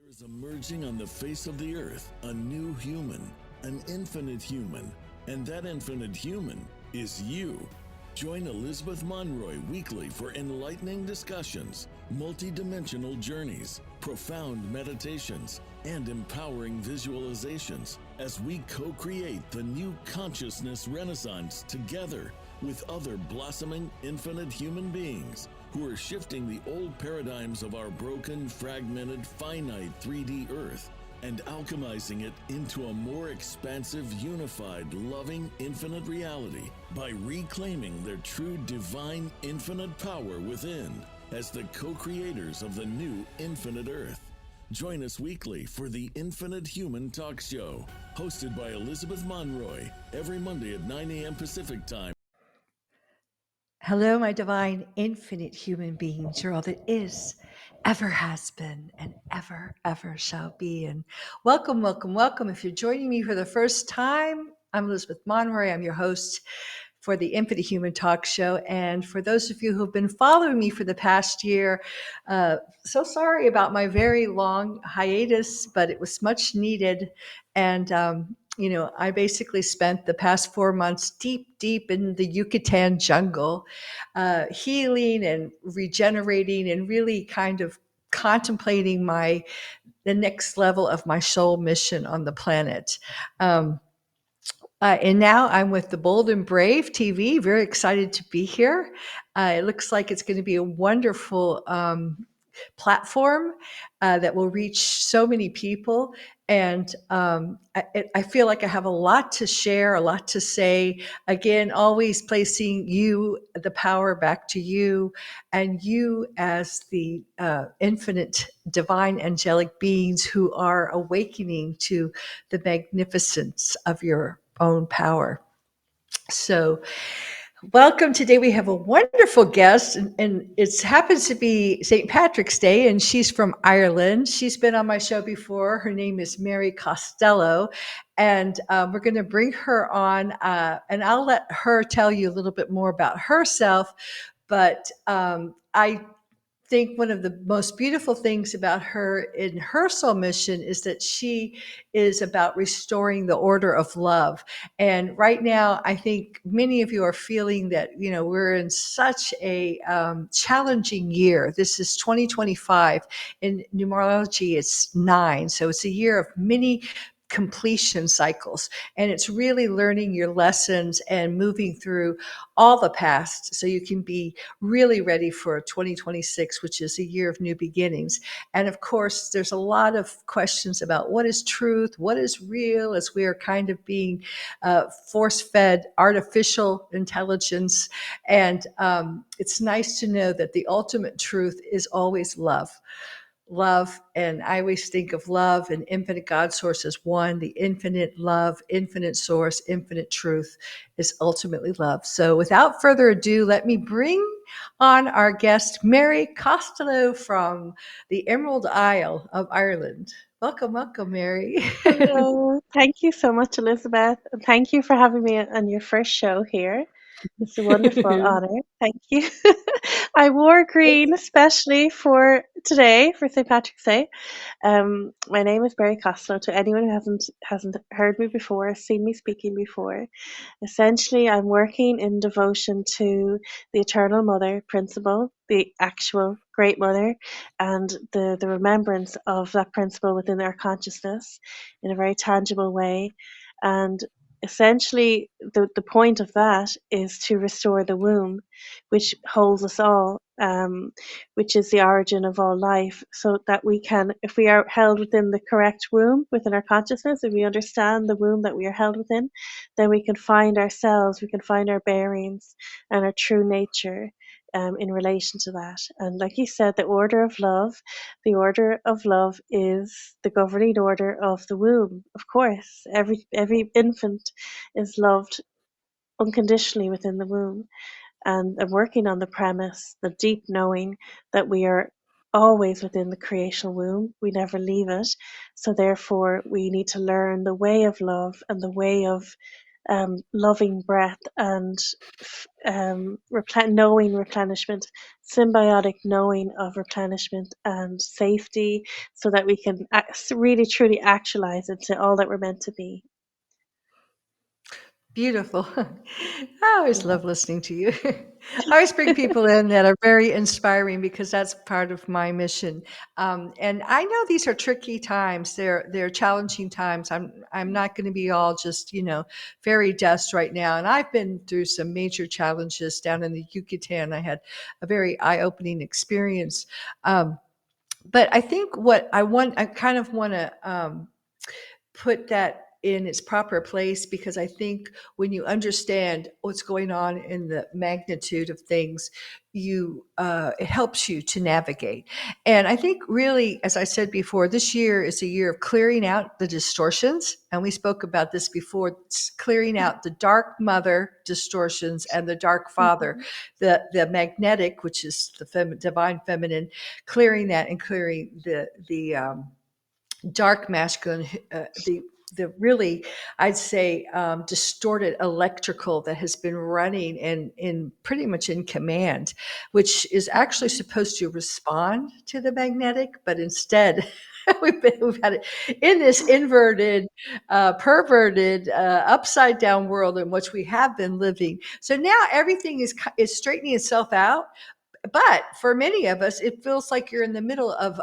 Is emerging on the face of the earth a new human, an infinite human, and that infinite human is you. Join Elizabeth Monroy weekly for enlightening discussions, multidimensional journeys, profound meditations, and empowering visualizations as we co-create the new consciousness renaissance together with other blossoming infinite human beings who are shifting the old paradigms of our broken, fragmented, finite 3D Earth and alchemizing it into a more expansive, unified, loving, infinite reality by reclaiming their true divine, infinite power within as the co-creators of the new infinite Earth. Join us weekly for the Infinite Human Talk Show, hosted by Elizabeth Monroy, every Monday at 9 a.m. Pacific Time. Hello, my divine, infinite human beings. You're all that is, ever has been, and ever shall be. And welcome, welcome, welcome. If you're joining me for the first time, I'm Elizabeth Monroy. I'm your host for the Infinite Human Talk Show. And for those of you who've been following me for the past year, so sorry about my very long hiatus, but it was much needed. And I basically spent the past 4 months deep in the Yucatan jungle, healing and regenerating and really kind of contemplating the next level of my soul mission on the planet. And now I'm with the Bold and Brave TV. Very excited to be here. It looks like it's going to be a wonderful platform that will reach so many people. And I feel like I have a lot to share, a lot to say. Again, always placing you, the power back to you, and you as the infinite divine angelic beings who are awakening to the magnificence of your own power. So, welcome. Today we have a wonderful guest, and it happens to be St. Patrick's Day, and she's from Ireland. She's been on my show before. Her name is Mary Costello, and we're going to bring her on, and I'll let her tell you a little bit more about herself. But I think one of the most beautiful things about her in her soul mission is that she is about restoring the order of love. And right now, I think many of you are feeling that, we're in such a challenging year. This is 2025. In numerology, it's 9. So it's a year of many completion cycles, and it's really learning your lessons and moving through all the past so you can be really ready for 2026, which is a year of new beginnings. And of course, there's a lot of questions about what is truth, what is real, as we are kind of being force-fed artificial intelligence. And it's nice to know that the ultimate truth is always love. And I always think of love and infinite God source as one. The infinite love, infinite source, infinite truth is ultimately love. So without further ado, let me bring on our guest, Mary Costello from the Emerald Isle of Ireland. Welcome, Mary. Hello. Thank you so much, Elizabeth. And thank you for having me on your first show here. It's a wonderful honor. Thank you. I wore green especially for today, for St. Patrick's Day. My name is Mary Costello. To anyone who hasn't heard me before, seen me speaking before, essentially I'm working in devotion to the Eternal Mother principle, the actual Great Mother, and the remembrance of that principle within our consciousness in a very tangible way. And essentially the point of that is to restore the womb, which holds us all, which is the origin of all life, so that we can, if we are held within the correct womb within our consciousness, if we understand the womb that we are held within, then we can find ourselves, we can find our bearings and our true nature in relation to that. And like you said, the order of love is the governing order of the womb. Of course, every infant is loved unconditionally within the womb. And I'm working on the premise, the deep knowing that we are always within the creational womb. We never leave it. So therefore, we need to learn the way of love and the way of loving breath, and knowing replenishment, symbiotic knowing of replenishment and safety, so that we can really truly actualize into all that we're meant to be. Beautiful. I always Yeah. love listening to you. I always bring people in that are very inspiring because that's part of my mission. And I know these are tricky times. They're challenging times. I'm not going to be all just fairy dust right now. And I've been through some major challenges down in the Yucatan. I had a very eye-opening experience. But I think what I kind of want to put that in its proper place, because I think when you understand what's going on in the magnitude of things, it helps you to navigate. And I think really, as I said before, this year is a year of clearing out the distortions. And we spoke about this before. It's clearing out the dark mother distortions and the dark father, Mhm. the magnetic, which is the divine feminine, clearing that and clearing the dark masculine, the really, I'd say, distorted electrical that has been running in pretty much in command, which is actually Mhm. supposed to respond to the magnetic, but instead we've had it in this inverted, perverted, upside down world in which we have been living. So now everything is straightening itself out, but for many of us, it feels like you're in the middle of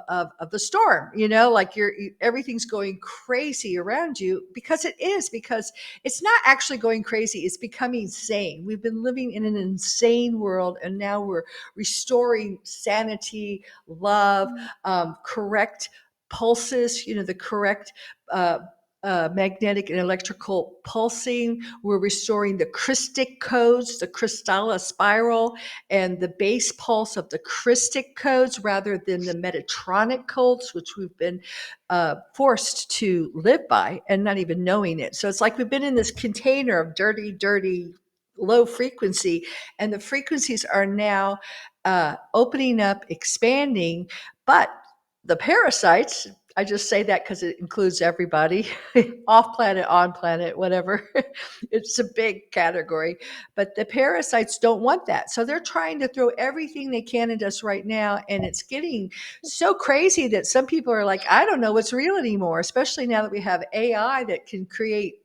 the storm, like everything's going crazy around you, because because it's not actually going crazy. It's becoming sane. We've been living in an insane world, and now we're restoring sanity, love, correct pulses, the correct, uh, magnetic and electrical pulsing. We're restoring the Christic codes, the Crystalla spiral, and the base pulse of the Christic codes rather than the Metatronic codes, which we've been forced to live by and not even knowing it. So it's like we've been in this container of dirty, dirty, low frequency, and the frequencies are now opening up, expanding. But the parasites, I just say that because it includes everybody, off planet, on planet, whatever. It's a big category. But the parasites don't want that. So they're trying to throw everything they can at us right now. And it's getting so crazy that some people are like, I don't know what's real anymore, especially now that we have AI that can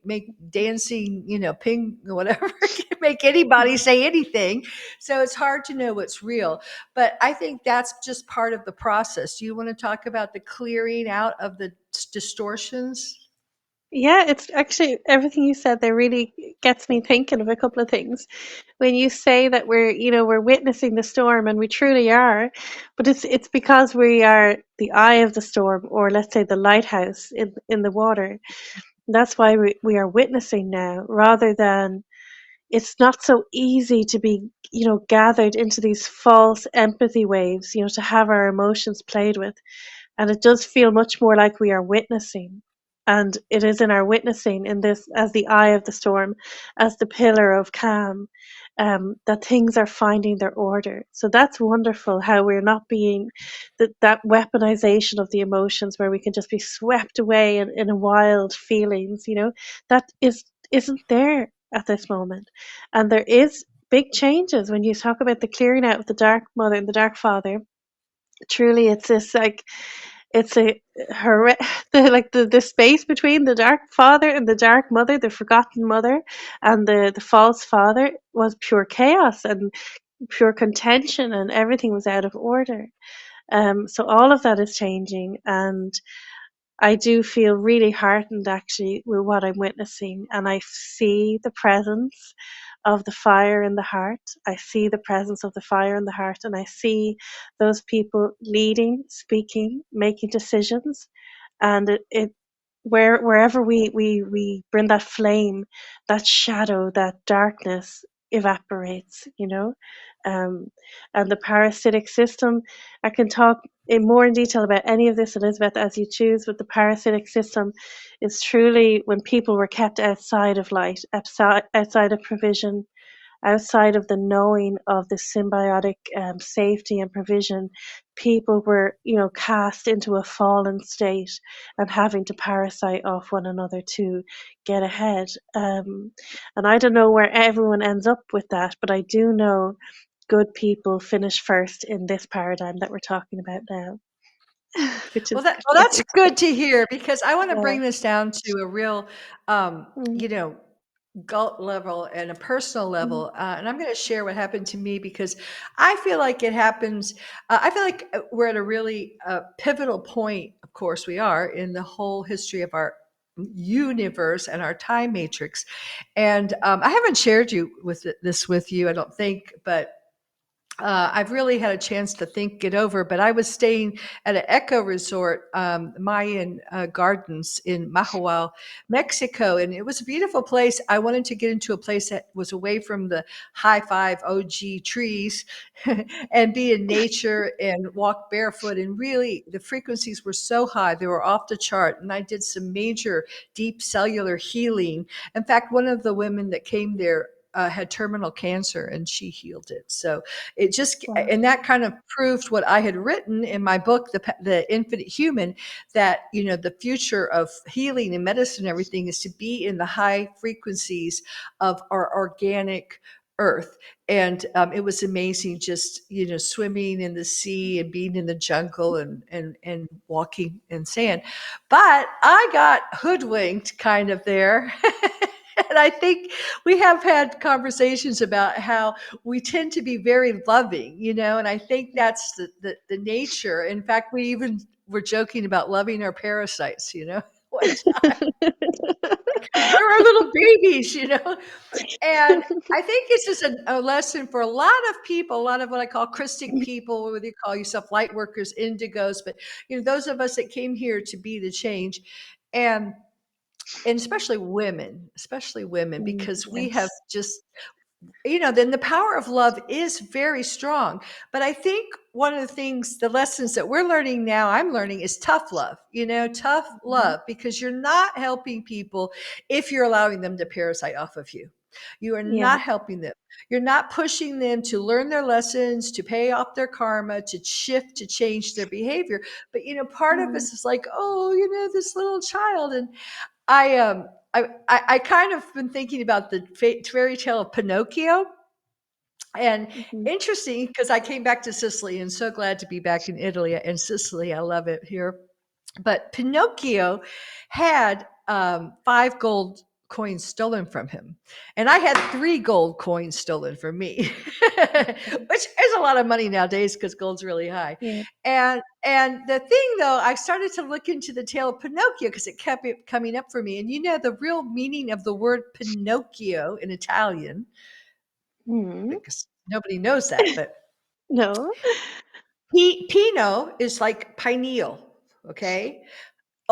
make dancing, ping, whatever, make anybody say anything. So it's hard to know what's real. But I think that's just part of the process. Do you want to talk about the clearing out of the distortions? Yeah, it's actually everything you said there really gets me thinking of a couple of things. When you say that we're witnessing the storm, and we truly are, but it's because we are the eye of the storm, or let's say the lighthouse in the water. That's why we are witnessing now, rather than, it's not so easy to be, gathered into these false empathy waves, to have our emotions played with. And it does feel much more like we are witnessing. And it is in our witnessing, in this, as the eye of the storm, as the pillar of calm, that things are finding their order. So that's wonderful, how we're not being that weaponization of the emotions, where we can just be swept away in a wild feelings, that isn't there at this moment. And there is big changes when you talk about the clearing out of the dark mother and the dark father. Truly, it's this, like, it's a the space between the dark father and the dark mother, the forgotten mother, and the false father, was pure chaos and pure contention, and everything was out of order. So all of that is changing, and I do feel really heartened actually with what I'm witnessing, and I see the presence of the fire in the heart. I see the presence of the fire in the heart, and I see those people leading, speaking, making decisions, and wherever we bring that flame, that shadow, that darkness evaporates, um, and the parasitic system. I can talk in more in detail about any of this, Elizabeth, as you choose. But the parasitic system is truly when people were kept outside of light, outside of provision, outside of the knowing of the symbiotic safety and provision, people were, cast into a fallen state and having to parasite off one another to get ahead. And I don't know where everyone ends up with that, but I do know good people finish first in this paradigm that we're talking about now, which is That's very good exciting. to hear, because I want to Yeah. bring this down to a real, um, Mm, you know, gut level and a personal mm, level. And I'm going to share what happened to me, because I feel like it happens. I feel like we're at a really pivotal point. Of course, we are in the whole history of our universe and our time matrix. And I haven't shared this with you, I don't think, but I've really had a chance to think it over. But I was staying at an eco resort, Mayan Gardens in Mahahual, Mexico, and it was a beautiful place. I wanted to get into a place that was away from the high five OG trees and be in nature and walk barefoot. And really, the frequencies were so high, they were off the chart. And I did some major deep cellular healing. In fact, one of the women that came there had terminal cancer, and she healed it. So it just, wow. and that kind of proved what I had written in my book, the Infinite Human, that the future of healing and medicine and everything is to be in the high frequencies of our organic earth. And it was amazing, just swimming in the sea and being in the jungle and walking in sand. But I got hoodwinked kind of there. And I think we have had conversations about how we tend to be very loving, and I think that's the nature. In fact, we even were joking about loving our parasites, one time. They're our little babies. And I think this is a lesson for a lot of people, a lot of what I call Christic people, whether you call yourself light workers, indigos, but those of us that came here to be the change. And and especially women, Mm, because we have yes. just, then the power of love is very strong. But I think one of the things, the lessons that we're learning now, I'm learning, is tough love, tough Mhm. love, because you're not helping people if you're allowing them to parasite off of you. You are Yeah. not helping them. You're not pushing them to learn their lessons, to pay off their karma, to shift, to change their behavior. But, part of Mm, us is like, oh, this little child. And I kind of been thinking about the fairy tale of Pinocchio. And mhm, interesting, because I came back to Sicily, and so glad to be back in Italy and Sicily. I love it here. But Pinocchio had 5 gold coins stolen from him, and I had 3 gold coins stolen from me, which is a lot of money nowadays because gold's really high. yeah. And the thing, though, I started to look into the tale of Pinocchio because it kept coming up for me. And the real meaning of the word Pinocchio in Italian, Mm, because nobody knows that, but no. Pino is like pineal. Okay.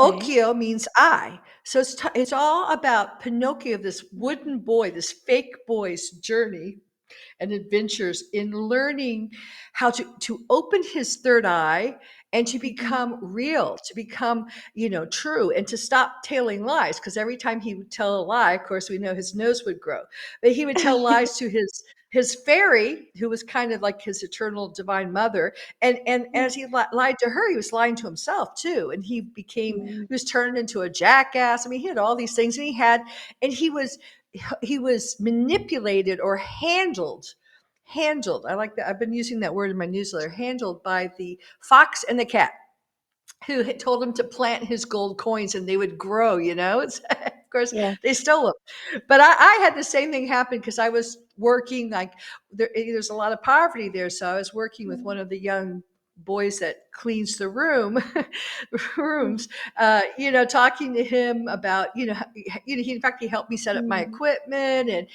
Okay. Occhio means eye. So it's all about Pinocchio, this wooden boy, this fake boy's journey and adventures in learning how to open his third eye and to Mhm, become real, to become, true, and to stop telling lies. Because every time he would tell a lie, of course, we know his nose would grow. But he would tell lies to his fairy, who was kind of like his eternal divine mother. And as he lied to her, he was lying to himself too. And mm, he was turned into a jackass. I mean, he had all these things, and he was manipulated or handled. I like that. I've been using that word in my newsletter. Handled by the fox and the cat, who had told him to plant his gold coins and they would grow. Of course, yeah. they stole them. But I had the same thing happen because I was working, like, there's a lot of poverty there. So I was working with Mm, one of the young boys that cleans the mm, rooms, talking to him about, in fact, he helped me set up my mm. equipment, and,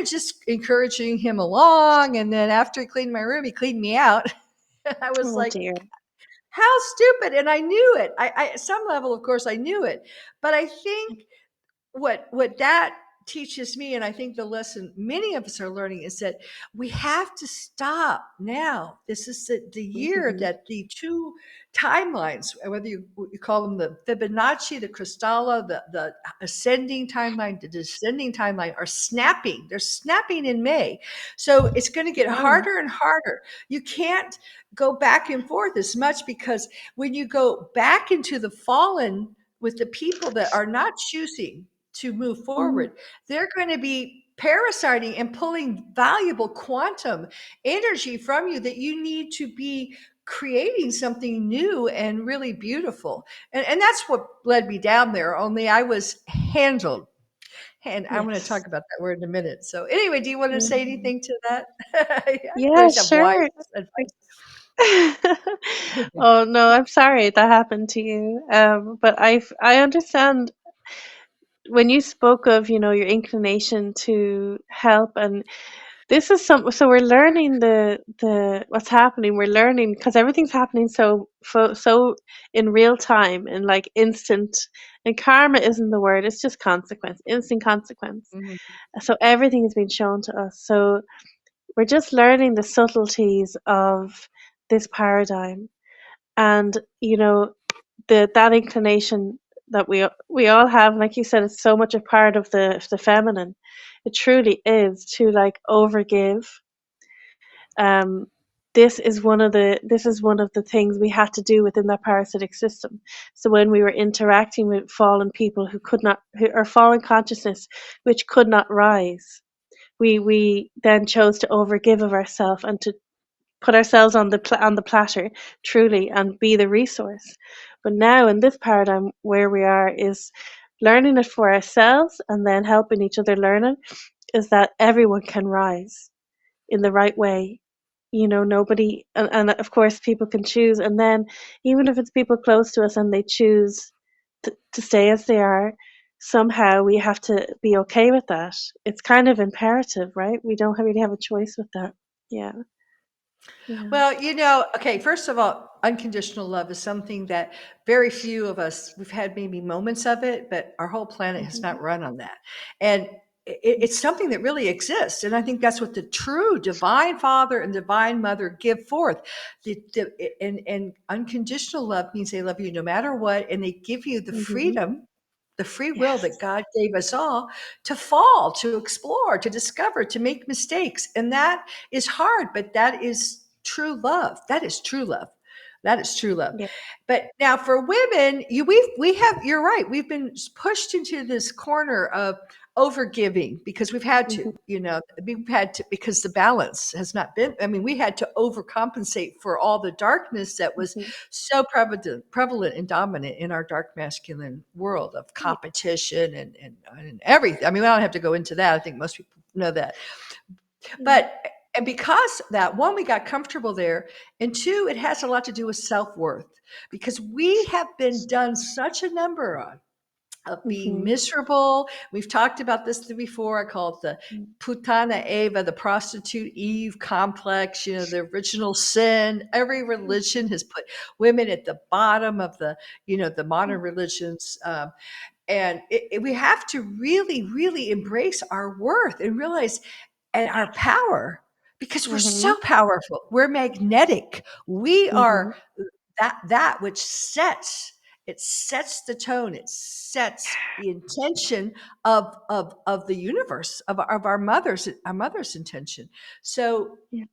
just encouraging him along. And then after he cleaned my room, he cleaned me out. I was Oh like, dear. how stupid. And I knew it. I at some level, of course, I knew it. But I think what that teaches me, and I think the lesson many of us are learning, is that we have to stop now. This is the year Mhm. that the two timelines, whether you call them the Fibonacci, the Costello, the ascending timeline, the descending timeline, are snapping. They're snapping in May. So it's going to get Wow. harder and harder. You can't go back and forth as much, because when you go back into the fallen with the people that are not choosing to move Mm. forward, they're going to be parasiting and pulling valuable quantum energy from you that you need to be creating something new and really beautiful. And that's what led me down there, only I was handled. And I'm going to Yes. talk about that word in a minute. So anyway, do you want to say Mhm. anything to that? I Yeah, always have wise sure. advice. Oh no, I'm sorry that happened to you. But I understand when you spoke of, your inclination to help, and this is so we're learning the what's happening. We're learning because everything's happening so in real time and like instant. And karma isn't the word; it's just consequence, instant consequence. Mhm. So everything is being shown to us. So we're just learning the subtleties of this paradigm, and that inclination that we all have, like you said, it's so much a part of the feminine. It truly is to like overgive. um this is one of the things we had to do within that parasitic system. So when we were interacting with fallen people who are fallen consciousness, which could not rise, we then chose to overgive of ourselves and to put ourselves on the platter, truly, and be the resource. But now in this paradigm, where we are is learning it for ourselves and then helping each other learn it, is that everyone can rise in the right way. Nobody, and of course people can choose, and then even if it's people close to us and they choose to stay as they are, somehow we have to be okay with that. It's kind of imperative, right? We don't really have a choice with that. Yeah. Yeah. Well, okay, first of all, unconditional love is something that very few of us, we've had maybe moments of it, but our whole planet has Mhm. not run on that. And it's something that really exists. And I think that's what the true divine father and divine mother give forth. And unconditional love means they love you no matter what. And they give you the Mhm. freedom, the free will that Yes. God gave us all to fall, to explore, to discover, to make mistakes. And that is hard, but that is true love. That is true love. That is true love. Yeah. But now for women, you're right. We've been pushed into this corner of overgiving because we've had to, Mhm. we've had to, because the balance has not been, I mean, we had to overcompensate for all the darkness that was Mhm. so prevalent and dominant in our dark masculine world of Yeah. competition and everything. I mean, I don't have to go into that. I think most people know that. Yeah. But and because that, one, we got comfortable there, and two, it has a lot to do with self-worth, because we have been done such a number on of being Mhm. miserable. We've talked about this before. I call it the Mm. putana Eva, the prostitute Eve complex, the original sin. Every religion has put women at the bottom of the modern religions. And we have to really, really embrace our worth and realize and our power, because we're Mhm. so powerful. We're magnetic. We are Mhm. that which sets the tone. It sets the intention of the universe, of our mother's intention. So Yeah.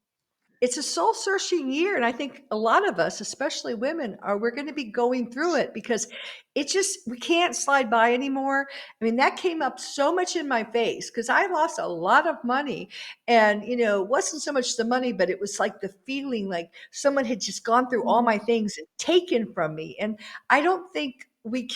it's a soul searching year. And I think a lot of us, especially women, we're going to be going through it, because we can't slide by anymore. I mean, that came up so much in my face because I lost a lot of money, and, it wasn't so much the money, but it was like the feeling like someone had just gone through all Mhm. my things and taken from me. And I don't think we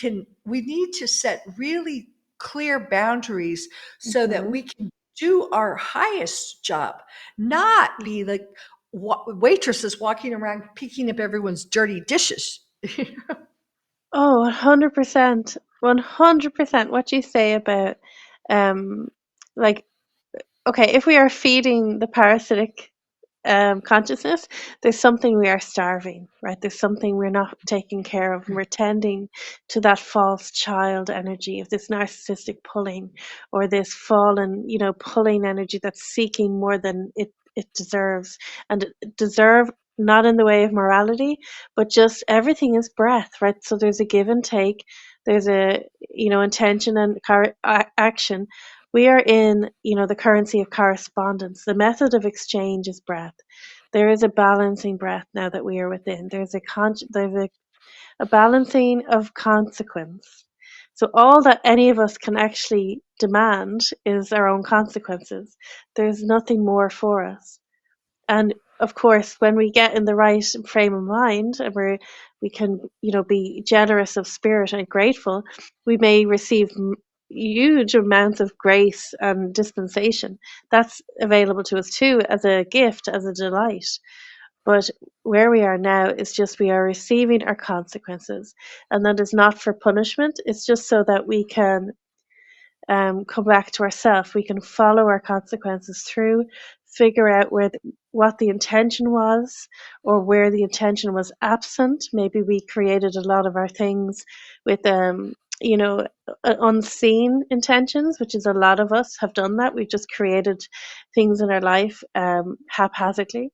need to set really clear boundaries so that Mhm. we can do our highest job, not Yeah. be like waitresses walking around picking up everyone's dirty dishes. Oh, 100%. 100% what you say about um like, okay, if we are feeding the parasitic consciousness, there's something we are starving, right? There's something we're not taking care of, and we're tending to that false child energy of this narcissistic pulling, or this fallen, pulling energy that's seeking more than it deserves. And it deserve not in the way of morality, but just everything is breath, right? So there's a give and take, there's a, intention and action. We are in, the currency of correspondence. The method of exchange is breath. There is a balancing breath now that we are within. There's a balancing of consequence. So all that any of us can actually demand is our own consequences. There's nothing more for us. And of course, when we get in the right frame of mind, and we can, be generous of spirit and grateful, we may receive huge amounts of grace and dispensation. That's available to us too, as a gift, as a delight. But where we are now is just we are receiving our consequences, and that is not for punishment. It's just so that we can come back to ourselves. We can follow our consequences through, figure out what the intention was, or where the intention was absent. Maybe we created a lot of our things with unseen intentions, which is a lot of us have done that. We've just created things in our life haphazardly.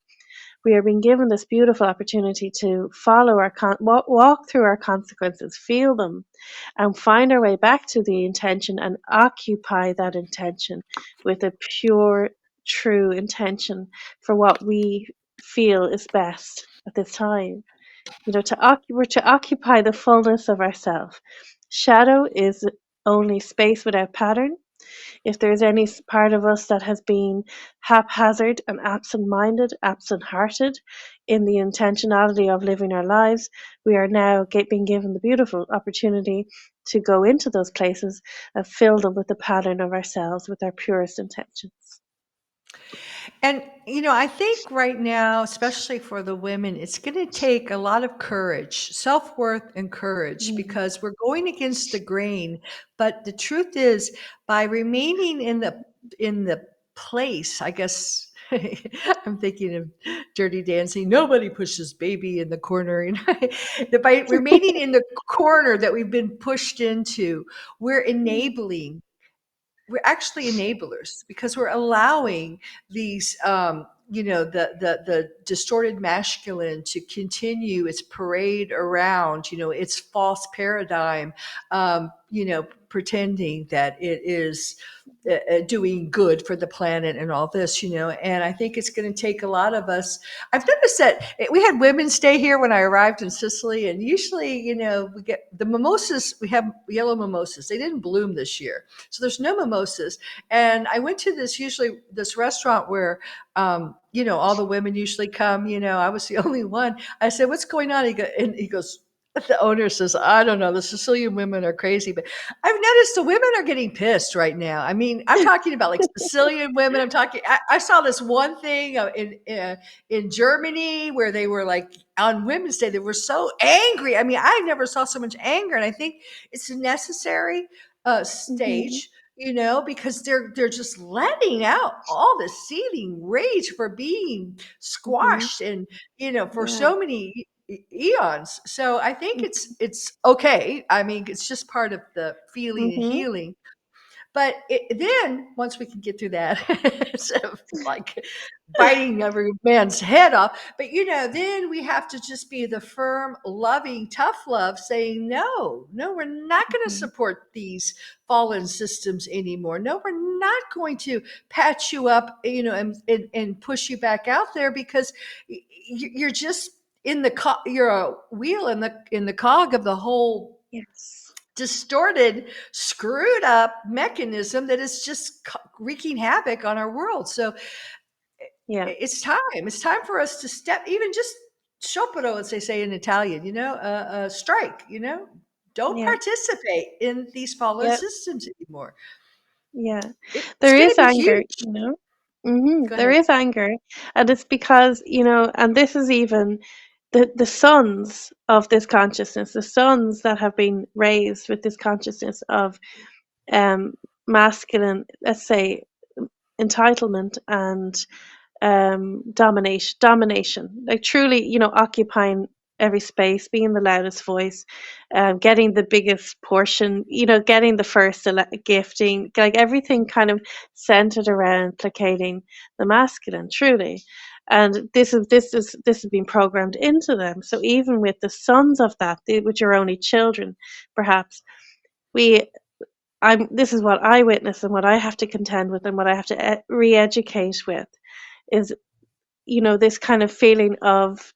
We are being given this beautiful opportunity to follow walk through our consequences, feel them, and find our way back to the intention and occupy that intention with a pure, true intention for what we feel is best at this time. We're to occupy the fullness of ourself. Shadow is only space without pattern. If there's any part of us that has been haphazard and absent-minded, absent-hearted in the intentionality of living our lives, we are now being given the beautiful opportunity to go into those places and fill them with the pattern of ourselves, with our purest intentions. And, I think right now, especially for the women, it's going to take a lot of courage, self-worth and courage, because we're going against the grain. But the truth is, by remaining in the place, I guess, I'm thinking of Dirty Dancing. Nobody pushes baby in the corner. By remaining in the corner that we've been pushed into, we're actually enablers, because we're allowing these the distorted masculine to continue its parade around, its false paradigm, pretending that it is doing good for the planet and all this, and I think it's going to take a lot of us. I've noticed that we had Women's Day here when I arrived in Sicily, and usually, we get the mimosas. We have yellow mimosas. They didn't bloom this year, so there's no mimosas. And I went to this restaurant where, all the women usually come. I was the only one. I said, "What's going on?" He goes, the owner says, "I don't know. The Sicilian women are crazy." But I've noticed the women are getting pissed right now. I mean, I'm talking about like Sicilian women. I saw this one thing in Germany where they were like on Women's Day. They were so angry. I mean, I never saw so much anger, and I think it's a necessary stage. Because they're just letting out all this seething rage for being squashed, and for Yeah. so many eons. So I think it's okay. I mean, it's just part of the feeling and Mm-hmm. healing. But then once we can get through that, instead of like biting every man's head off, but then we have to just be the firm, loving, tough love, saying no, we're not going to Mm-hmm. support these fallen systems anymore. No, we're not going to patch you up, and push you back out there, because you're just you're a wheel in the cog of the whole Yes. distorted, screwed up mechanism that is just wreaking havoc on our world. So Yeah. it's time. It's time for us to step, even just sciopero, as they say in Italian, strike, don't Yeah. participate in these fallen Yeah. systems anymore. Yeah. It's There going to is be anger, huge. Go There ahead. is anger. And it's because, and this is even the sons of this consciousness, the sons that have been raised with this consciousness of um masculine, let's say, entitlement and domination, like truly, occupying every space, being the loudest voice, getting the biggest portion, getting the first gifting, like everything kind of centered around placating the masculine, truly. And this has been programmed into them. So even with the sons of that, which are only children, perhaps we this is what I witness and what I have to contend with and what I have to re-educate with is, this kind of feeling of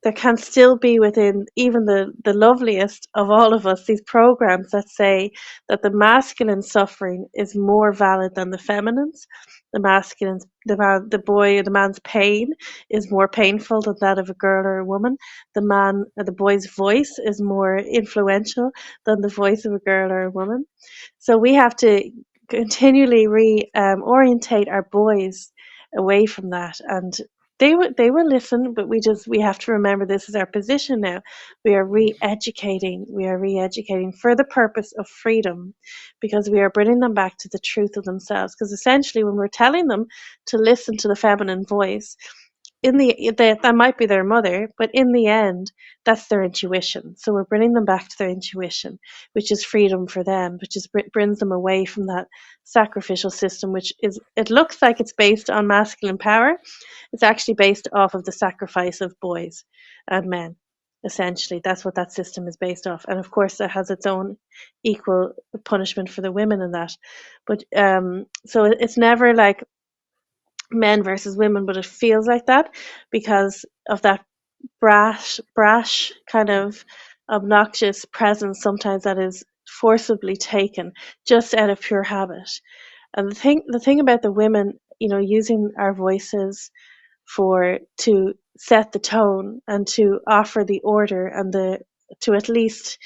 there can still be within even the loveliest of all of us these programs that say that the masculine suffering is more valid than the feminine's. The masculine's, the man's pain is more painful than that of a girl or a woman. The boy's voice is more influential than the voice of a girl or a woman. So we have to continually orientate our boys away from that, and they will listen, but we have to remember this is our position now. We are re-educating for the purpose of freedom, because we are bringing them back to the truth of themselves. Because essentially, when we're telling them to listen to the feminine voice, that might be their mother, but in the end, that's their intuition. So we're bringing them back to their intuition, which is freedom for them, which is brings them away from that sacrificial system, which is, it looks like it's based on masculine power. It's actually based off of the sacrifice of boys and men. Essentially, that's what that system is based off, and of course, it has its own equal punishment for the women in that. But so it's never like men versus women, but it feels like that because of that brash kind of obnoxious presence sometimes that is forcibly taken just out of pure habit. And the thing about the women, using our voices to set the tone and to offer the order and to at least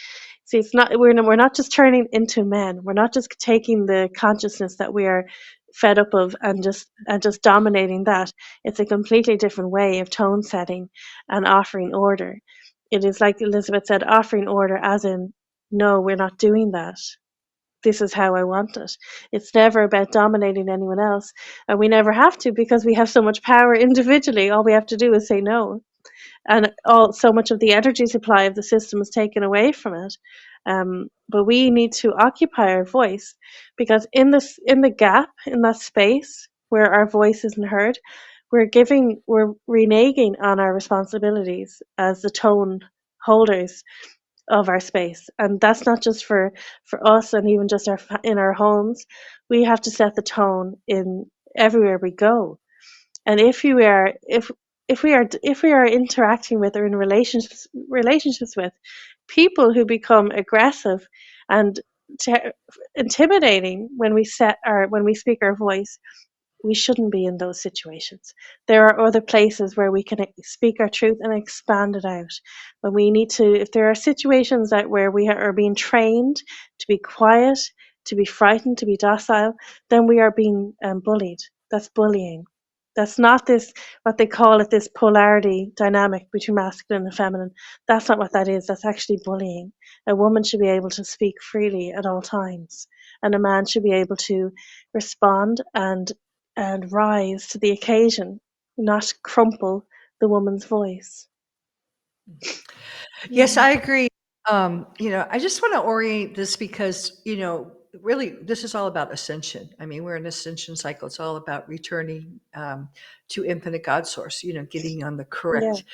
see, it's not we're not just turning into men. We're not just taking the consciousness that we are fed up of and just dominating that. It's a completely different way of tone setting and offering order. It is like Elizabeth said, offering order as in, no, we're not doing that. This is how I want it. It's never about dominating anyone else. And we never have to, because we have so much power individually. All we have to do is say no. And so much of the energy supply of the system is taken away from it. But we need to occupy our voice, because in the gap, in that space where our voice isn't heard, we're reneging on our responsibilities as the tone holders of our space. And that's not just for us and even just in our homes. We have to set the tone in everywhere we go. And if we are interacting with or in relationships with people who become aggressive and intimidating when we speak our voice, we shouldn't be in those situations. There are other places where we can speak our truth and expand it out. But we need to, if there are situations where we are being trained to be quiet, to be frightened, to be docile, then we are being bullied. That's bullying. That's not what they call it, this polarity dynamic between masculine and feminine. That's not what that is. That's actually bullying. A woman should be able to speak freely at all times, and a man should be able to respond and rise to the occasion, not crumple the woman's voice. Yes, I agree. I just want to orient this because, really, this is all about ascension. I mean, we're in ascension cycle. It's all about returning to infinite God source, getting on the Yeah. correct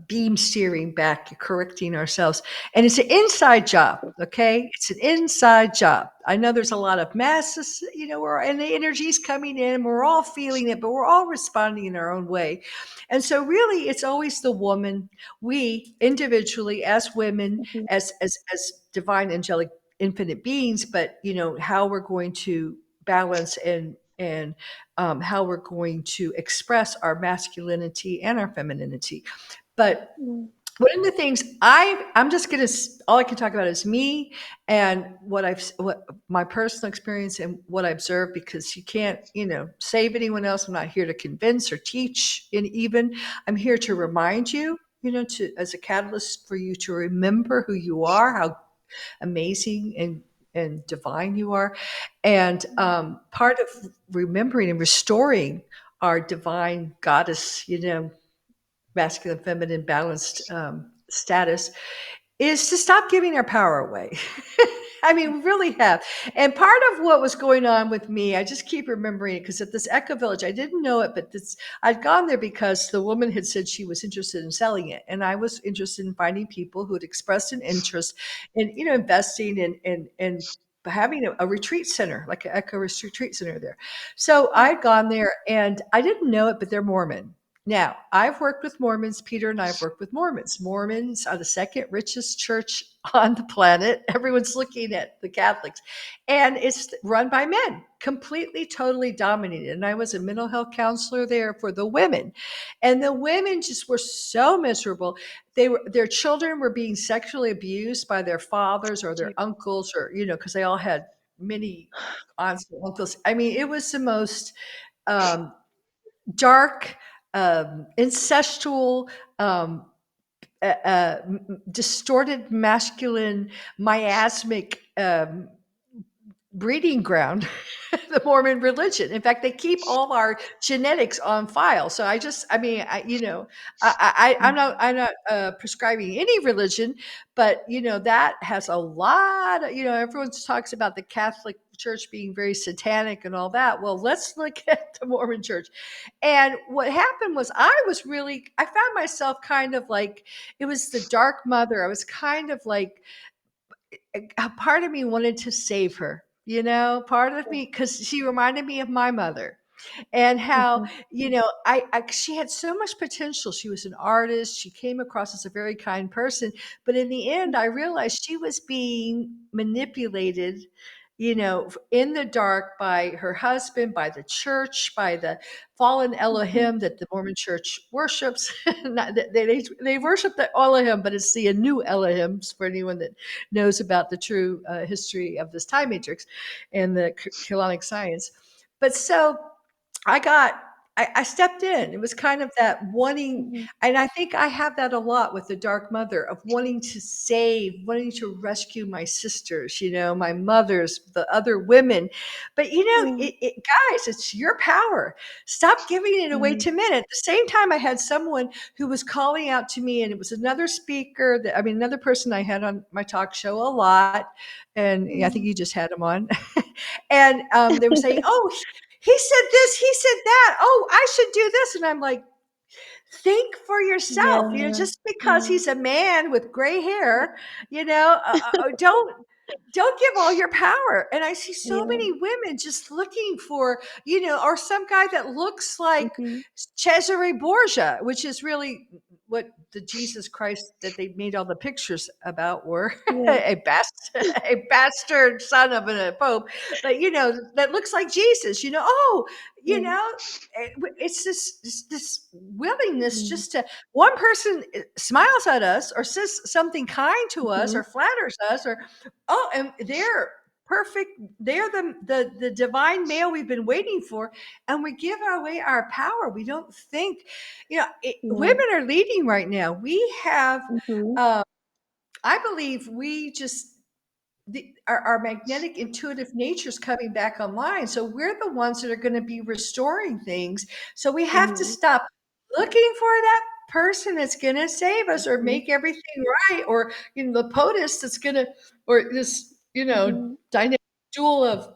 beam steering back, correcting ourselves. And it's an inside job, okay? It's an inside job. I know there's a lot of masses, and the energy's coming in. We're all feeling it, but we're all responding in our own way. And so really it's always the woman, we individually as women, Mhm. as divine angelic infinite beings, but how we're going to balance and how we're going to express our masculinity and our femininity. But Mm. one of the things I'm just gonna, all I can talk about is me and what my personal experience and what I observed, because you can't save anyone else. I'm not here to convince or teach, and even I'm here to remind you, to as a catalyst for you to remember who you are, how amazing and divine you are. And part of remembering and restoring our divine goddess, masculine, feminine, balanced status is to stop giving our power away. I mean, we really have. And part of what was going on with me, I just keep remembering it because at this Echo Village, I didn't know it, but I'd gone there because the woman had said she was interested in selling it. And I was interested in finding people who had expressed an interest in, investing in having a retreat center, like an Echo Retreat Center there. So I'd gone there and I didn't know it, but they're Mormon. Now, I've worked with Mormons. Peter and I have worked with Mormons. Mormons are the second richest church on the planet. Everyone's looking at the Catholics. And it's run by men, completely, totally dominated. And I was a mental health counselor there for the women. And the women just were so miserable. Their children were being sexually abused by their fathers or their uncles, or, because they all had many aunts and uncles. I mean, it was the most dark, incestual, distorted masculine, miasmic breeding ground, the Mormon religion. In fact, they keep all our genetics on file. So I'm not prescribing any religion, but that has a lot of, everyone talks about the Catholic Church being very satanic and all that. Well, let's look at the Mormon Church. And what happened was I found myself kind of like, it was the dark mother. I was kind of like, a part of me wanted to save her, part of me, because she reminded me of my mother and how, she had so much potential. She was an artist. She came across as a very kind person. But in the end, I realized she was being manipulated, in the dark by her husband, by the church, by the fallen Elohim that the Mormon church worships. They worship the Elohim, but it's the new Elohims for anyone that knows about the true history of this time matrix and the Quranic science. But so I stepped in. It was kind of that wanting, and I think I have that a lot with the Dark Mother, of wanting to save, wanting to rescue my sisters, my mothers, the other women. But guys, it's your power. Stop giving it away to men. At the same time, I had someone who was calling out to me, and it was another speaker another person I had on my talk show a lot, and I think you just had him on, and they were saying, "Oh, he said this, he said that. Oh, I should do this." And I'm like, think for yourself. Just because he's a man with gray hair, don't give all your power. And I see so many women just looking for, or some guy that looks like Cesare Borgia, which is really what the Jesus Christ that they made all the pictures about were, a bastard son of a pope, but that looks like Jesus. It's this willingness just to, one person smiles at us or says something kind to us or flatters us, or and they're perfect, they're the divine male we've been waiting for, and we give away our power. We don't think, women are leading right now. We have I believe we just our magnetic intuitive nature is coming back online, so we're the ones that are going to be restoring things. So we have to stop looking for that person that's going to save us or make everything right, or the POTUS that's going to, or this dynamic duel of,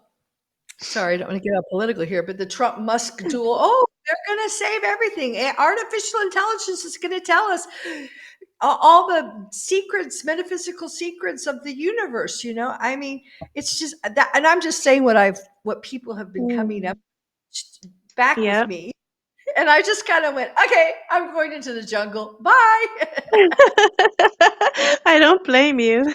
sorry, I don't want to get all political here, but the Trump Musk duel. Oh, they're going to save everything. Artificial intelligence is going to tell us all the secrets, metaphysical secrets of the universe. It's just that, and I'm just saying what people have been coming up back with me. And I just kind of went, okay, I'm going into the jungle. Bye. I don't blame you.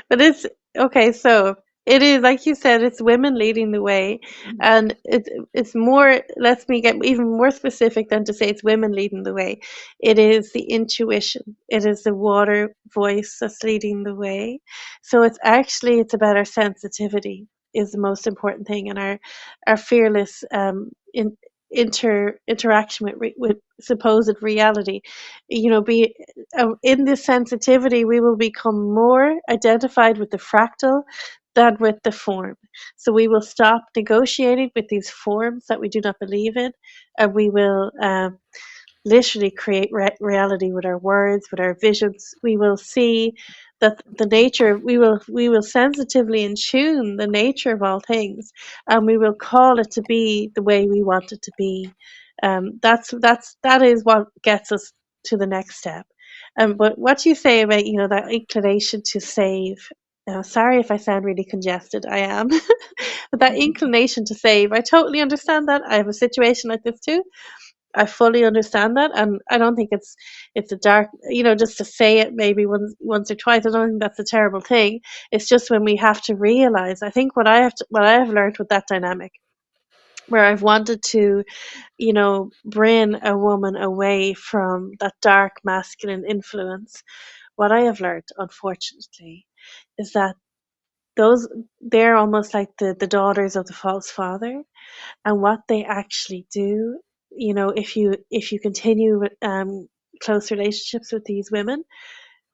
But it's okay. So it is, like you said, it's women leading the way. And it's more, let me get even more specific than to say it's women leading the way. It is the intuition. It is the water voice that's leading the way. So it's about our sensitivity is the most important thing, and our fearless interaction with supposed reality. Be in this sensitivity, we will become more identified with the fractal than with the form. So we will stop negotiating with these forms that we do not believe in, and we will literally create reality with our words, with our visions. We will see that the nature, we will sensitively in tune the nature of all things, and we will call it to be the way we want it to be. That is what gets us to the next step. But what you say about, that inclination to save. Sorry if I sound really congested. I am. But that inclination to save, I totally understand that. I have a situation like this too. I fully understand that, and I don't think it's a dark, just to say it maybe once or twice. I don't think that's a terrible thing. It's just when we have to realize. I think what I have learned with that dynamic, where I've wanted to, bring a woman away from that dark masculine influence. What I have learned, unfortunately, is that those they're almost like the daughters of the false father, and what they actually do, if you continue with close relationships with these women,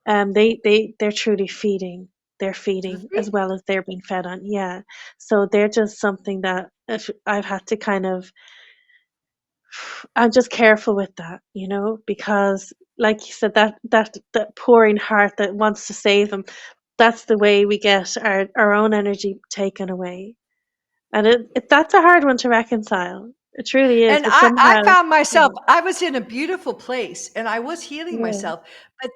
they're truly feeding. They're To the feeding feet. as well as they're being fed on. Yeah. So they're just something that if I've had to kind of, I'm just careful with that, because like you said, that pouring heart that wants to save them, that's the way we get our own energy taken away. And that's a hard one to reconcile. It truly is, And but I somehow, found myself, yeah, I was in a beautiful place and I was healing yeah, myself. But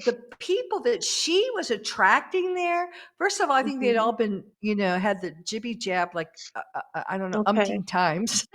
the people that she was attracting there, first of all, I think they'd mhm, all been, had the jibby jab like I don't know, okay, umpteen times,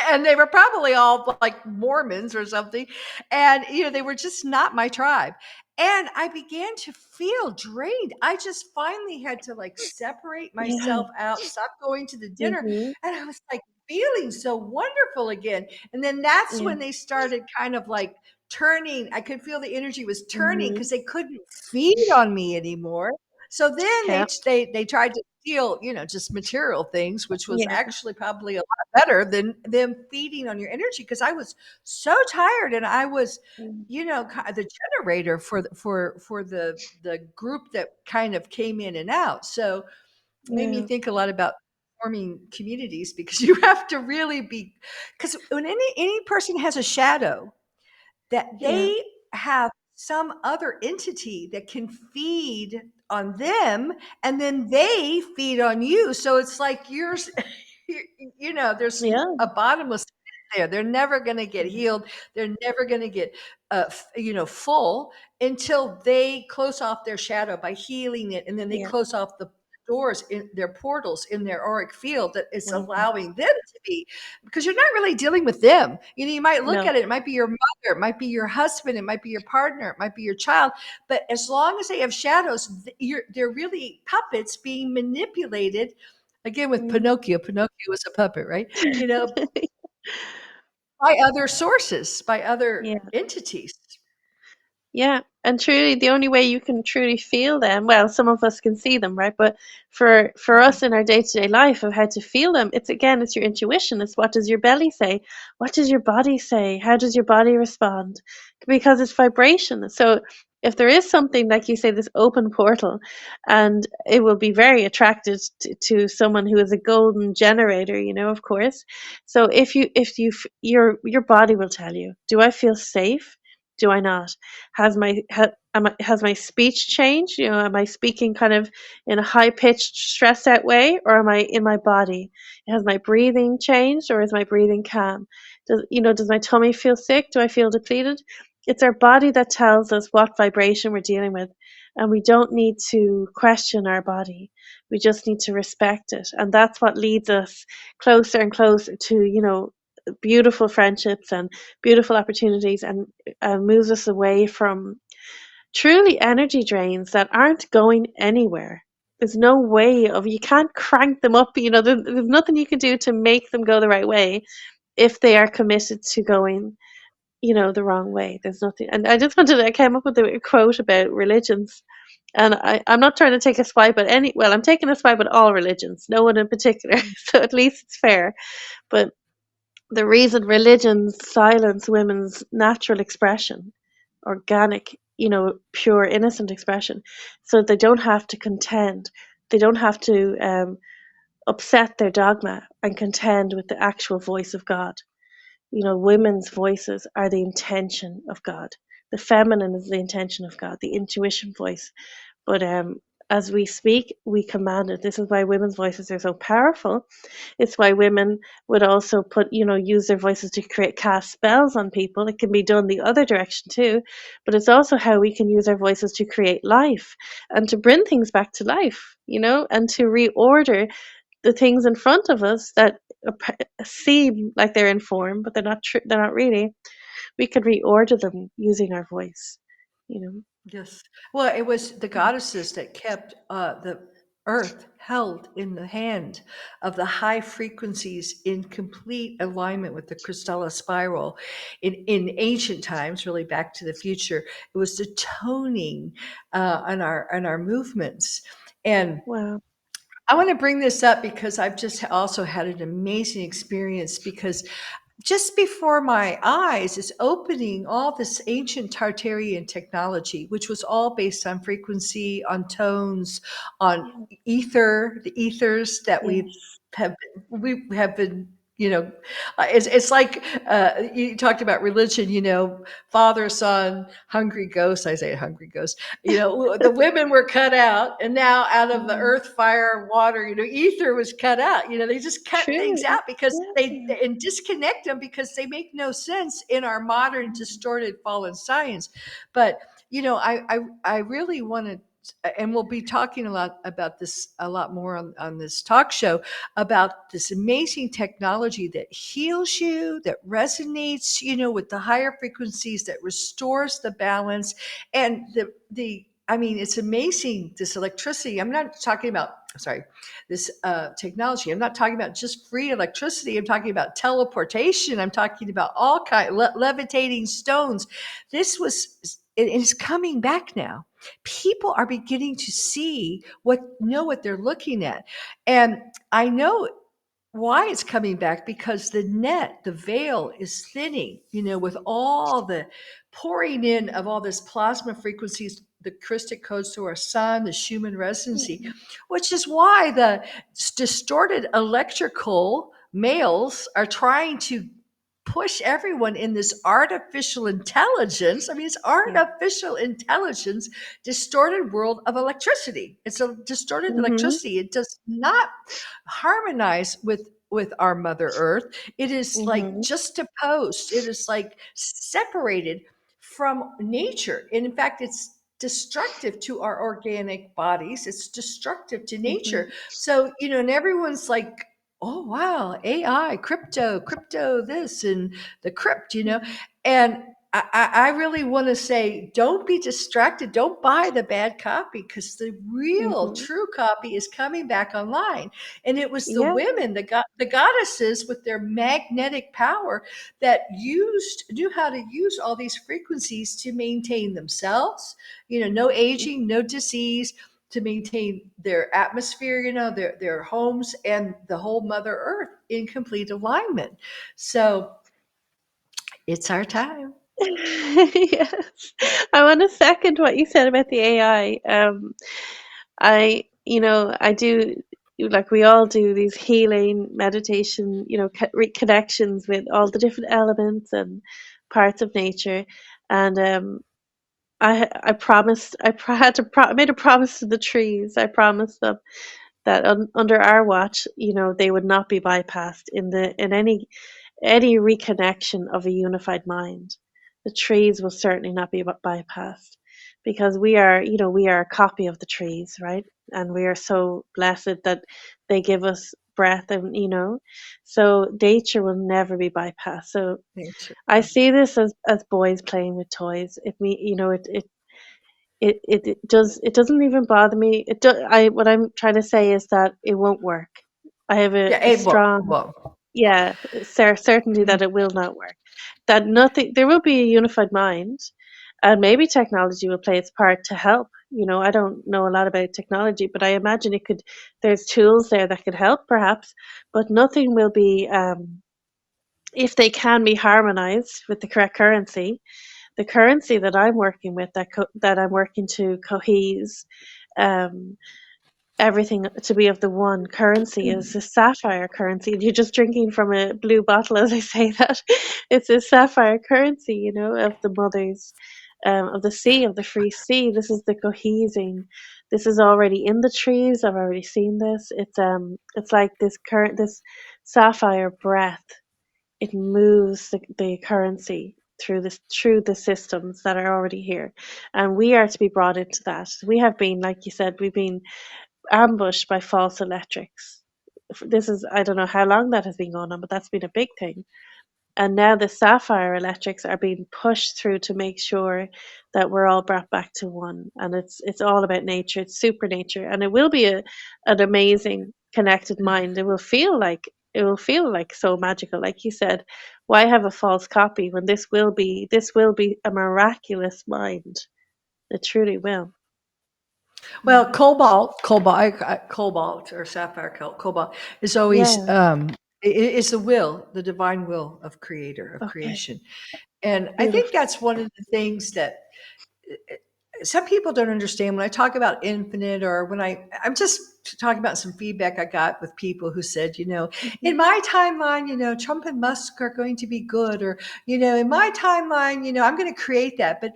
and they were probably all like Mormons or something, and they were just not my tribe. And I began to feel drained. I just finally had to like separate yeah, myself out, stop going to the dinner, mhm, and I was like feeling so wonderful again. And then that's yeah, when they started kind of like turning. I could feel the energy was turning mhm, because they couldn't feed on me anymore. So then yeah, they tried to steal, just material things, which was yeah, actually probably a lot better than them feeding on your energy because I was so tired and I was, mm, the generator for the group that kind of came in and out. So made me yeah, think a lot about forming communities because you have to really be, because when any person has a shadow, that yeah, they have some other entity that can feed on them and then they feed on you. So it's like yours, there's yeah, a bottomless pit there. They're never going to get mm, healed. They're never going to get, full until they close off their shadow by healing it. And then they yeah, close off the doors in their portals in their auric field that is mhm, allowing them to be, because you're not really dealing with them. You might look no, at it, it might be your mother, it might be your husband, it might be your partner, it might be your child. But as long as they have shadows, they're really puppets being manipulated. Again, with mm, Pinocchio was a puppet, right? By other sources, by other yeah. entities. Yeah, and truly, the only way you can truly feel them, well, some of us can see them, right? But for us in our day-to-day life of how to feel them, it's your intuition. It's what does your belly say? What does your body say? How does your body respond? Because it's vibration. So if there is something like you say, this open portal, and it will be very attracted to someone who is a golden generator, of course. So your body will tell you, do I feel safe? Do I not? Has my speech changed? Am I speaking kind of in a high pitched, stressed out way, or am I in my body? Has my breathing changed, or is my breathing calm? Does my tummy feel sick? Do I feel depleted? It's our body that tells us what vibration we're dealing with, and we don't need to question our body. We just need to respect it, and that's what leads us closer and closer to beautiful friendships and beautiful opportunities, and moves us away from truly energy drains that aren't going anywhere. There's no way of you can't crank them up. There's nothing you can do to make them go the right way if they are committed to going, the wrong way. There's nothing. And I came up with a quote about religions. And I'm not trying to take a swipe at I'm taking a swipe at all religions, no one in particular. So at least it's fair. But the reason religions silence women's natural expression, organic, pure, innocent expression, so they don't have to contend they don't have to upset their dogma and contend with the actual voice of God. Women's voices are the intention of God. The feminine is the intention of God, the intuition voice. But as we speak, we command it. This is why women's voices are so powerful. It's why women would also use their voices to cast spells on people. It can be done the other direction too, but it's also how we can use our voices to create life and to bring things back to life, and to reorder the things in front of us that seem like they're in form, but they're not true. They're not really. We could reorder them using our voice. You know. Yes. Well, it was the goddesses that kept the earth held in the hand of the high frequencies in complete alignment with the Costello spiral. In ancient times, really back to the future, it was the toning on our movements. And Wow. I want to bring this up because I've just also had an amazing experience, because just before my eyes is opening all this ancient Tartarian technology, which was all based on frequency, on tones, on Yeah. ether, the ethers that Yes. we have been, it's like you talked about religion, father, son, hungry ghost. I say hungry ghost. The women were cut out, and now out of the Mm. earth, fire, water, ether was cut out. They just cut things True. out because Yeah. and disconnect them because they make no sense in our modern distorted fallen science. But I really want to, and we'll be talking a lot about this a lot more on this talk show, about this amazing technology that heals you, that resonates, with the higher frequencies, that restores the balance. And I mean, it's amazing, this electricity. I'm not talking about, sorry, this technology. I'm not talking about just free electricity. I'm talking about teleportation. I'm talking about all levitating stones. It is coming back now. People are beginning to see know what they're looking at. And I know why it's coming back, because the veil is thinning, with all the pouring in of all this plasma frequencies, the Christic codes to our sun, the Schumann resonancy, Yeah. which is why the distorted electrical males are trying to push everyone in this artificial intelligence. I mean, it's Yeah. artificial intelligence, distorted world of electricity. It's a distorted Mhm. electricity. It does not harmonize with our Mother Earth. It is like Mhm. juxtaposed. It is like separated from nature. And in fact, it's destructive to our organic bodies. It's destructive to Mhm. nature. So, and everyone's like, oh wow, AI, crypto this and the crypt, Mhm. and I really want to say, don't be distracted. Don't buy the bad copy, because the real, Mhm. true copy is coming back online. And it was the Yeah. women, the goddesses with their magnetic power, that knew how to use all these frequencies to maintain themselves. No aging, no disease, to maintain their atmosphere, their homes, and the whole Mother Earth in complete alignment. So it's our time. Yes. I want to second what you said about the AI. I do, like we all do, these healing meditation, reconnections with all the different elements and parts of nature. And I promised, I made a promise to the trees. I promised them that under our watch, they would not be bypassed in any reconnection of a unified mind. The trees will certainly not be bypassed, because we are a copy of the trees, right? And we are so blessed that they give us breath, and so nature will never be bypassed. So Nature. I see this as boys playing with toys. It doesn't even bother me. What I'm trying to say is that it won't work. I have Yeah, a it won't. strong, Won't. yeah, certainty that it will not work. That nothing, there will be a unified mind, and maybe technology will play its part to help. I don't know a lot about technology, but I imagine it could. There's tools there that could help, perhaps, but nothing will be. If they can be harmonized with the correct currency, the currency that I'm working with, that I'm working to cohese, um, everything to be of the one currency is a sapphire currency. And you're just drinking from a blue bottle as I say that. It's a sapphire currency, you know, of the mothers, of the sea, of the free sea. This is the cohesing. This is already in the trees. I've already seen this. It's like this sapphire breath. It moves the currency through the systems that are already here, and we are to be brought into that. We have been, like you said, we've been ambushed by false electrics. This is, I don't know how long that has been going on, but that's been a big thing. And now the sapphire electrics are being pushed through to make sure that we're all brought back to one. And it's all about nature. It's super nature, and it will be an amazing connected mind. It will feel like so magical. Like you said, why have a false copy when this will be a miraculous mind? It truly will. Well, cobalt or sapphire cobalt is always Yeah. it's the will, the divine will of creator of Okay. creation, and I think Beautiful. that's one of the things that some people don't understand when I talk about infinite, or when I'm just talking about some feedback I got with people who said, Mhm. in my timeline, Trump and Musk are going to be good, or in my timeline, I'm going to create that, but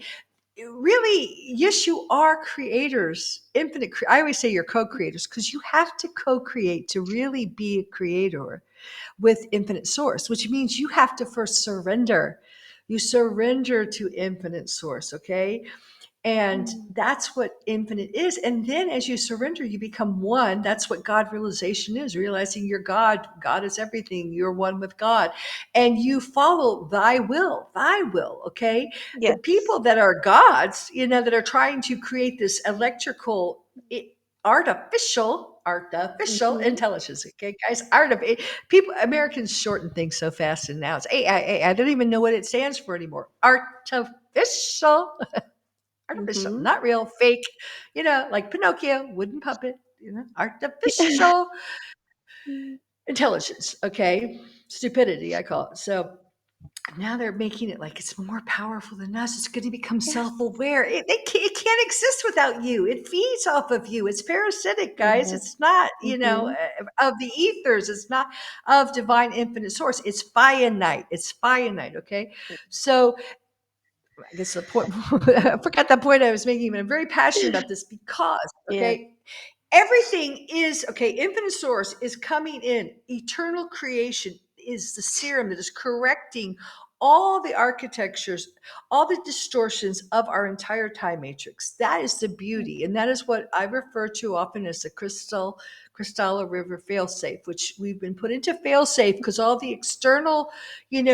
really, yes, you are creators, infinite. I always say you're co-creators because you have to co-create to really be a creator with infinite source, which means you have to first surrender. You surrender to infinite source, okay? And Mm. that's what infinite is. And then as you surrender, you become one. That's what God realization is, realizing you're God. God is everything. You're one with God. And you follow thy will. Okay. The Yes. people that are gods, that are trying to create this electrical, artificial Mhm. intelligence. Okay, guys, people, Americans shorten things so fast, and now it's AI. I don't even know what it stands for anymore. Artificial, Mhm. not real, fake, like Pinocchio, wooden puppet, artificial Mm. intelligence, okay? Stupidity, I call it. So now they're making it like it's more powerful than us. It's going to become self Yes. aware. It can't exist without you. It feeds off of you. It's parasitic, guys. Yeah. It's not, Mhm. of the ethers. It's not of divine infinite source. It's finite. It's finite, okay? So I guess the point, I forgot that point I was making, but I'm very passionate about this because, Yeah. okay, everything is, okay, infinite source is coming in. Eternal creation is the serum that is correcting all the architectures, all the distortions of our entire time matrix. That is the beauty. And that is what I refer to often as the Crystal River failsafe, which we've been put into failsafe because all the external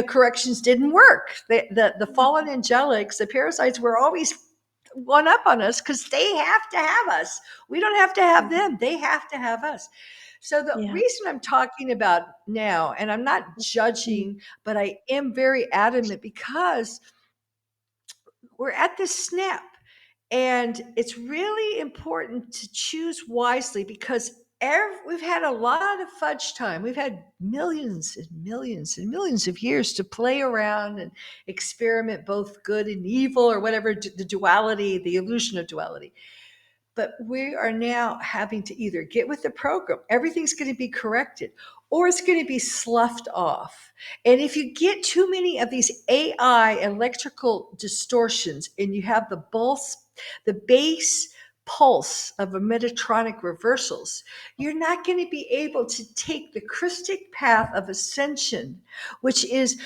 corrections didn't work. The fallen angelics, the parasites were always one up on us because they have to have us. We don't have to have Mhm. them. They have to have us. So the Yeah. reason I'm talking about now, and I'm not Mm. judging, but I am very adamant because we're at this snap. And it's really important to choose wisely because we've had a lot of fudge time. We've had millions and millions and millions of years to play around and experiment both good and evil, or whatever, the duality, the illusion of duality. But we are now having to either get with the program, everything's going to be corrected, or it's going to be sloughed off. And if you get too many of these AI electrical distortions and you have the base pulse of a Metatronic reversals, you're not going to be able to take the Christic path of ascension, which is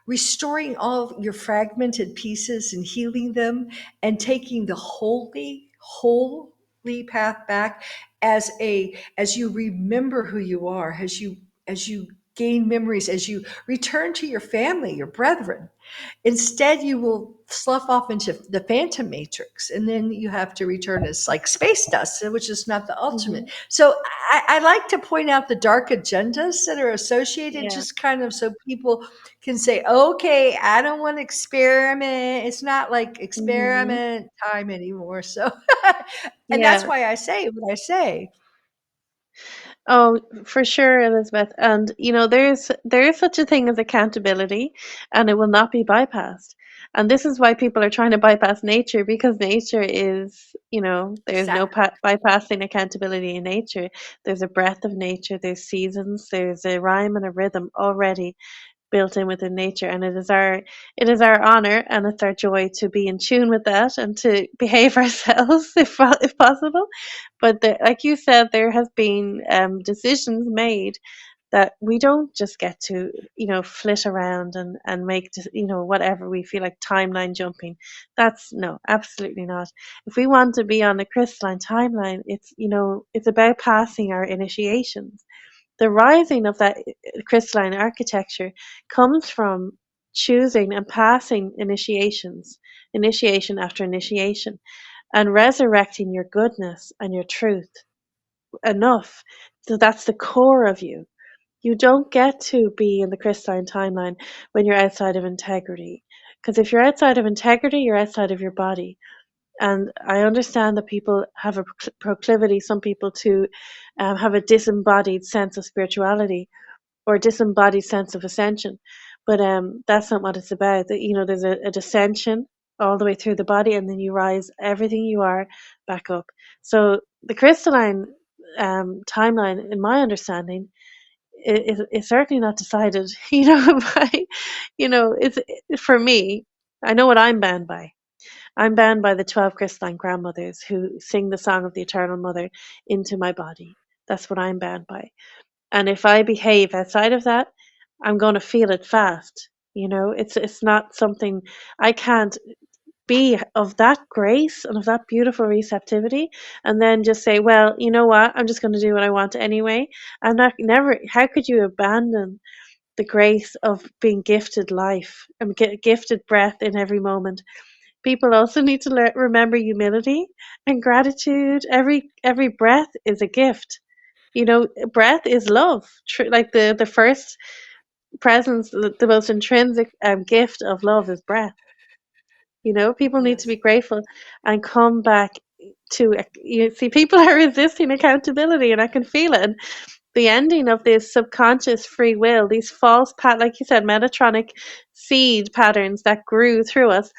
restoring all your fragmented pieces and healing them, and taking the holy path back as you remember who you are, as you gain memories, as you return to your family, your brethren. Instead, you will slough off into the phantom matrix, and then you have to return as like space dust, which is not the ultimate. Mhm. So I like to point out the dark agendas that are associated, Yeah. just kind of so people can say, okay, I don't want to experiment. It's not like Mhm. experiment time anymore. So, and that's Yeah. why I say what I say. Oh, for sure, Elizabeth. And there is such a thing as accountability, and it will not be bypassed. And this is why people are trying to bypass nature, because nature is, there's no Exactly. bypassing accountability in nature. There's a breath of nature, there's seasons, there's a rhyme and a rhythm already built in within nature, and it is our honor and it's our joy to be in tune with that and to behave ourselves if possible. But like you said, there has been decisions made that we don't just get to flit around and make whatever we feel like timeline jumping. That's no, absolutely not. If we want to be on a crystalline timeline, it's about passing our initiations. The rising of that crystalline architecture comes from choosing and passing initiation after initiation, and resurrecting your goodness and your truth enough. So that's the core of you. You don't get to be in the crystalline timeline when you're outside of integrity. Because if you're outside of integrity, you're outside of your body. And I understand that people have a proclivity, some people, to have a disembodied sense of spirituality or a disembodied sense of ascension. But that's not what it's about. There's a descension all the way through the body, and then you rise everything you are back up. So the crystalline timeline, in my understanding, is certainly not decided, by, it's for me. I know what I'm bound by. I'm bound by the 12 crystalline grandmothers who sing the song of the Eternal Mother into my body. That's what I'm bound by. And if I behave outside of that, I'm going to feel it fast. It's not something I can't be of that grace and of that beautiful receptivity and then just say, well, you know what, I'm just going to do what I want anyway. I'm not never How could you abandon the grace of being gifted life and gifted breath in every moment? People also need to remember humility and gratitude. Every breath is a gift. Breath is love. Like the first presence, the most intrinsic gift of love is breath. People need to be Yes. grateful and come back to. You see, people are resisting accountability, and I can feel it. And the ending of this subconscious free will, these false like you said, Metatronic seed patterns that grew through us,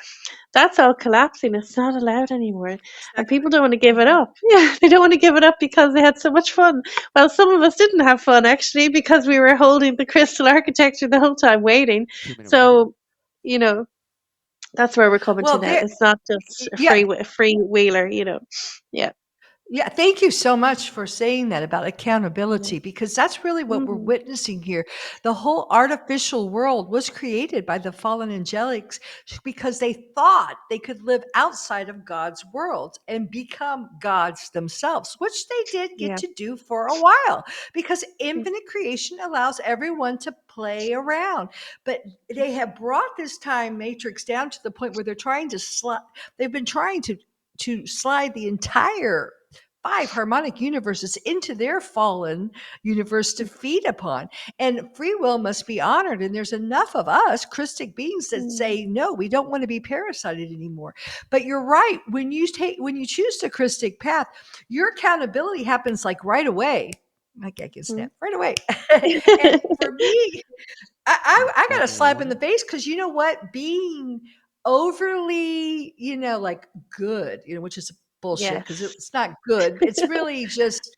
that's all collapsing. It's not allowed anymore. And Exactly. people don't want to give it Mhm. up. Yeah, they don't want to give it up because they had so much fun. Well, some of us didn't have fun actually, because we were holding the crystal architecture the whole time waiting. Human awakening. So, you know, that's where we're coming to Well, now. there, It's not just a yeah, free wheeler. Yeah. yeah, thank you so much for saying that about Yeah. accountability, because that's really what we're Mm, witnessing here. The whole artificial world was created by the fallen angelics because they thought they could live outside of God's world and become gods themselves, which they did get yeah. to do for a while because Yeah. infinite creation allows everyone to play around. But they have brought this time matrix down to the point where they're trying to they've been trying to slide the entire five harmonic universes into their fallen universe to feed upon. And free will must be honored. And there's enough of us, Christic beings, that Mm, say, no, we don't want to be parasited anymore. But you're right. When you choose the Christic path, your accountability happens like right away. I can mm. snap right away. And for me, I got a Unfolding slap in the awareness. face because you know what? Being overly, like good, which is bullshit because Yes. it's not good. It's really just,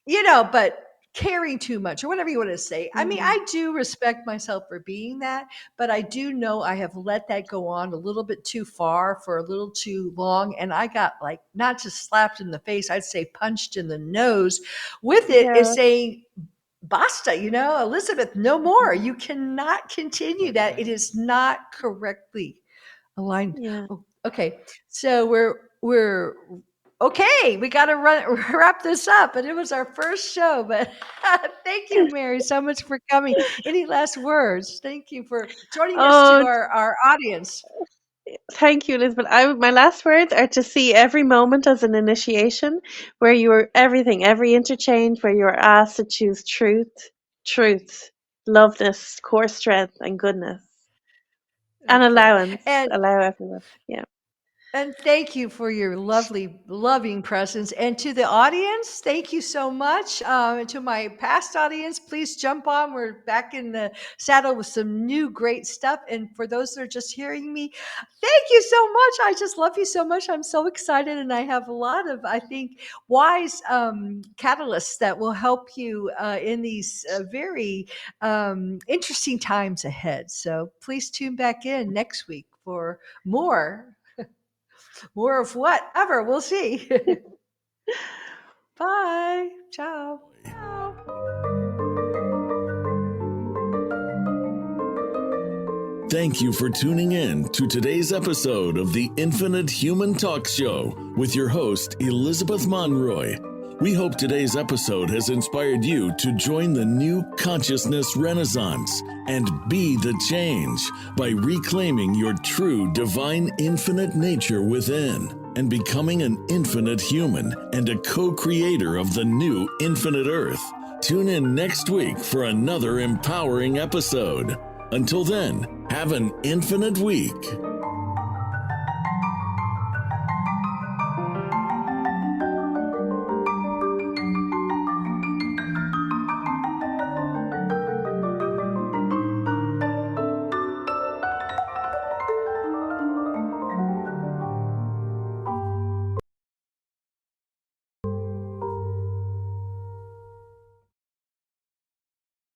but caring too much or whatever you want to say. I mean, Mm, I do respect myself for being that, but I do know I have let that go on a little bit too far for a little too long. And I got like not just slapped in the face, I'd say punched in the nose with it is yeah. saying, basta, Elizabeth, no more. Mhm. You cannot continue Like that. It that. is not correctly aligned. Yeah. Oh, okay. So we're okay. We got to wrap this up. But it was our first show. But thank you, Mary, so much for coming. Any last words? Thank you for joining us to Oh, our audience. thank you, Elizabeth. My last words are to see every moment as an initiation, where you are everything, every interchange, where you are asked to choose truth, loveness, core strength, and goodness, and Okay. allowance. And Allow everyone. Yeah. And thank you for your lovely, loving presence. And to the audience, thank you so much. And to my past audience, please jump on. We're back in the saddle with some new great stuff. And for those that are just hearing me, thank you so much. I just love you so much. I'm so excited. And I have a lot of, I think, wise catalysts that will help you in these very interesting times ahead. So please tune back in next week for more of whatever. We'll see. Bye. Ciao. Thank you for tuning in to today's episode of the Infinite Human Talk Show with your host, Elizabeth Monroy. We hope today's episode has inspired you to join the new consciousness renaissance and be the change by reclaiming your true divine infinite nature within and becoming an infinite human and a co-creator of the new infinite earth. Tune in next week for another empowering episode. Until then, have an infinite week.